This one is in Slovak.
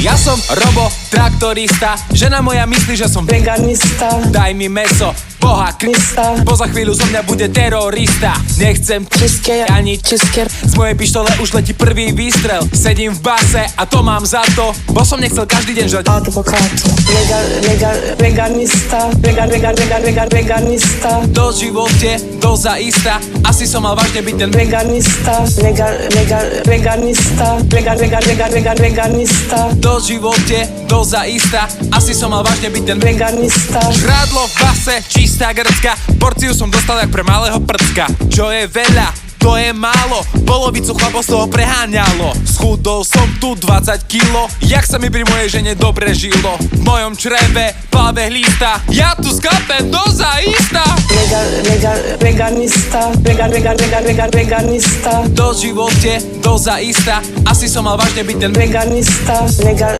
Ja som Robo, traktorista. Žena moja myslí, že som veganista. Daj mi meso, boha Krista. Poza chvíľu zo mňa bude terorista. Nechcem České ani české. z mojej pištole už letí prvý výstrel. Sedím v base a to mám za to, bo som nechcel každý deň žrať Advokátu. Veganista. Veganista. do živote, do zaista. Asi som mal vážne byť ten Veganista. Veganista. Veganista. do živote, do zaista. Asi som mal vážne byť ten Veganista. žrádlo v base, čistá grcka. Porciu som dostal jak pre malého prcka. Čo je veľa, to je málo. Polovicu chlapov z toho preháňalo. Schudol som tu 20 kilo. Jak sa mi pri mojej žene dobre žilo. V mojom čreve plave hlísta. Ja tu skapem do zaista. Veganista. Veganista. Do živote, do zaista. Asi som mal vážne byť ten Veganista.